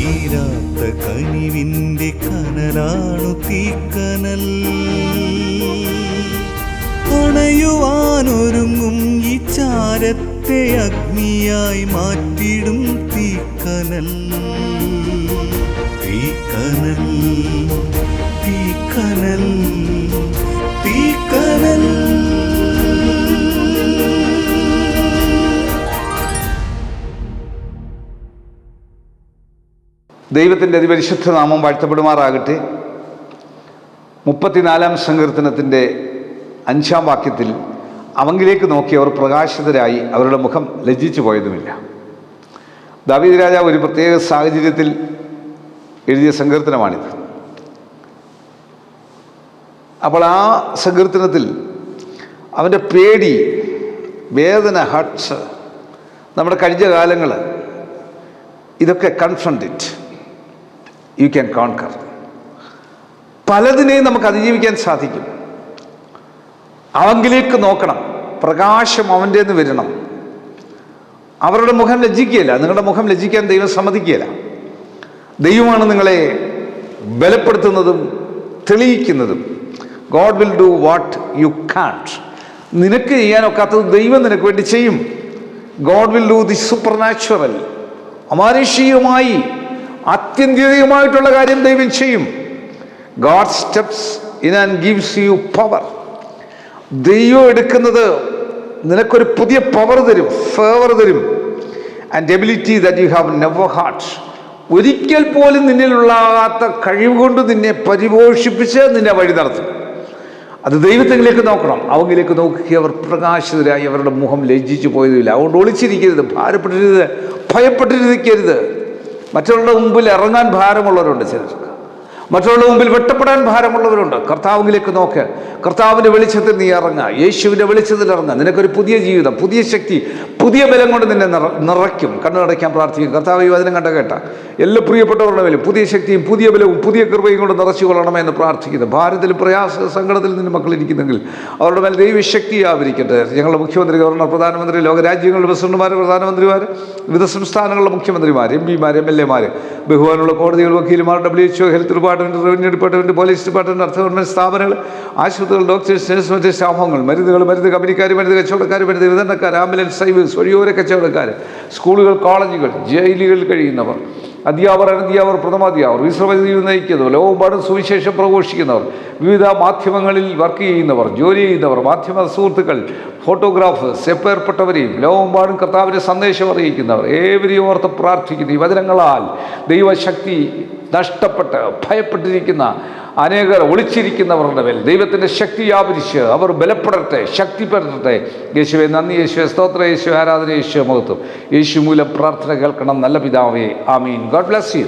തീരാത്ത കനിവിൻ്റെ കനലാണു തീക്കനൽ. അണയുവാനൊരുങ്ങും ഈ ചാരത്തെ അഗ്നിയായി മാറ്റിടും തീക്കനൽ. തീക്കനൽ, തീക്കനൽ, തീക്കനൽ. ദൈവത്തിൻ്റെ അതിപരിശുദ്ധ നാമം വാഴ്ത്തപ്പെടുമാറാകട്ടെ. 34-ാം സങ്കീർത്തനത്തിൻ്റെ 5-ാം വാക്യത്തിൽ അവങ്കിലേക്ക് നോക്കി അവർ പ്രകാശിതരായി, അവരുടെ മുഖം ലജ്ജിച്ചു പോയതുമില്ല. ദാവീദ് രാജാവ് ഒരു പ്രത്യേക സാഹചര്യത്തിൽ എഴുതിയ സങ്കീർത്തനമാണിത്. അപ്പോൾ ആ സങ്കീർത്തനത്തിൽ അവൻ്റെ പേടി, വേദന, ഹർട്ട്സ്, നമ്മുടെ കഴിഞ്ഞ കാലങ്ങൾ, ഇതൊക്കെ confront it, you can conquer. പലതിനെയും നമുക്ക് അതിജീവിക്കാൻ സാധിക്കും. അവങ്കിലേക്ക് നോക്കണം, പ്രകാശം അവൻ്റെ നിന്ന് വരണം. അവരുടെ മുഖം ലജ്ജിക്കുകയില്ല, നിങ്ങളുടെ മുഖം ലജ്ജിക്കാൻ ദൈവം സമ്മതിക്കുകയില്ല. ദൈവമാണ് നിങ്ങളെ ബലപ്പെടുത്തുന്നതും തെളിയിക്കുന്നതും. God will do what you can't. നിനക്ക് ചെയ്യാനൊക്കാത്തത് ദൈവം നിനക്ക് വേണ്ടി ചെയ്യും. God will do the supernatural. അമാനുഷികമായി, ആത്യന്തികമായിട്ടുള്ള കാര്യം ദൈവം ചെയ്യും. God steps in and gives you power. ദൈവം എടുക്കുന്നത് നിനക്കൊരു പുതിയ പവർ തരും, ഫേവർ തരും. And ability that you have never had. ഒരിക്കൽ പോലും നിന്നിലുള്ളാകാത്ത കഴിവ് കൊണ്ട് നിന്നെ പരിപോഷിപ്പിച്ച് നിന്നെ വഴി നടത്തും. അത് ദൈവത്തിലേക്ക് നോക്കണം. അവങ്കിലേക്ക് നോക്കി അവർ പ്രകാശിതരായി, അവരുടെ മുഖം ലജ്ജിച്ചു പോയതുമില്ല. അതുകൊണ്ട് ഒളിച്ചിരിക്കരുത്, ഭാരപ്പെട്ടിരുത്, ഭയപ്പെട്ടിരിക്കരുത്. മറ്റുള്ളവരുടെ മുമ്പിൽ ഇറങ്ങാൻ ഭാരമുള്ളവരുണ്ട് ചിലർക്ക്, മറ്റുള്ളവരുടെ മുമ്പിൽ വെട്ടപ്പെടാൻ ഭാരമുള്ളവരുണ്ട്. കർത്താവിലേക്ക് നോക്ക്, കർത്താവിൻ്റെ വെളിച്ചത്തിൽ നീ ഇറങ്ങുക, യേശുവിൻ്റെ വെളിച്ചത്തിൽ ഇറങ്ങുക. നിനക്കൊരു പുതിയ ജീവിതം, പുതിയ ശക്തി, പുതിയ ബലം കൊണ്ട് നിന്നെ നിറയ്ക്കും. കണ്ണടയ്ക്കാൻ പ്രാർത്ഥിക്കും. കർത്താവ് ഈ വചനം കേട്ട എല്ലാ പ്രിയപ്പെട്ടവരുടെ മേലും പുതിയ ശക്തിയും പുതിയ ബലവും പുതിയ കൃപയും കൊണ്ട് നിറച്ചു കൊള്ളണമെന്ന് പ്രാർത്ഥിക്കുന്നു. ഭാരത്തിൽ, പ്രയാസ, സങ്കടത്തിൽ നിന്ന് മക്കളിരിക്കുന്നെങ്കിൽ അവരുടെ മേൽ ദൈവശക്തി ആവരിക്കട്ടെ. ഞങ്ങളുടെ മുഖ്യമന്ത്രി, ഗവർണർ, പ്രധാനമന്ത്രി, ലോകരാജ്യങ്ങളുടെ പ്രസിഡന്റുമാർ, പ്രധാനമന്ത്രിമാർ, വിവിധ സംസ്ഥാനങ്ങളുടെ മുഖ്യമന്ത്രിമാർ, എം പിമാർ, MLA മാർ, ബഹുമാനുള്ള കോടതികൾ, വക്കീലുമാർ, WHO, health department, revenue department, police department, അർത്ഥ ഗവൺമെൻറ് സ്ഥാപനങ്ങൾ, ആശുപത്രികൾ, ഡോക്ടേഴ്സ്, നഴ്സ്, മറ്റ് സ്റ്റാഫംഗങ്ങൾ, മരുന്നുകൾ, മരുന്ന് കമ്പനിക്കാർ, മരുന്ന് കച്ചവടക്കാർ, മരുന്ന് വിതരണക്കാർ, ആംബുലൻസ് സർവീസ്, വഴിയോര കച്ചവടക്കാർ, സ്കൂളുകൾ, കോളേജുകൾ, ജയിലുകളിൽ കഴിയുന്നവർ, അധ്യാപകർ, അനധ്യാപകർ, പ്രഥമാധ്യാപകർ, വിശ്രമജീവി നയിക്കുന്നവർ, ലോകമെമ്പാടും സുവിശേഷം പ്രഘോഷിക്കുന്നവർ, വിവിധ മാധ്യമങ്ങളിൽ വർക്ക് ചെയ്യുന്നവർ, ജോലി ചെയ്യുന്നവർ, മാധ്യമ സുഹൃത്തുക്കൾ, ഫോട്ടോഗ്രാഫേഴ്സ്, എപ്പേർപ്പെട്ടവരെയും ലോകമെമ്പാടും കർത്താവിൻ്റെ സന്ദേശം അറിയിക്കുന്നവർ ഏവരെയും ഓർത്ത് പ്രാർത്ഥിക്കുന്നു. ഈ വചനങ്ങളാൽ ദൈവശക്തി നഷ്ടപ്പെട്ട് ഭയപ്പെട്ടിരിക്കുന്ന അനേകർ ഒളിച്ചിരിക്കുന്നവരുടെ മേൽ ദൈവത്തിൻ്റെ ശക്തി വ്യാപരിച്ച് അവർ ബലപ്പെടട്ടെ, ശക്തിപ്പെടട്ടെ. യേശുവെ നന്ദി, യേശുവെ സ്തോത്ര, യേശു ആരാധന, യേശു മഹത്വം. യേശു മൂലം പ്രാർത്ഥന കേൾക്കണം നല്ല പിതാവേ. ആമീൻ. God bless U.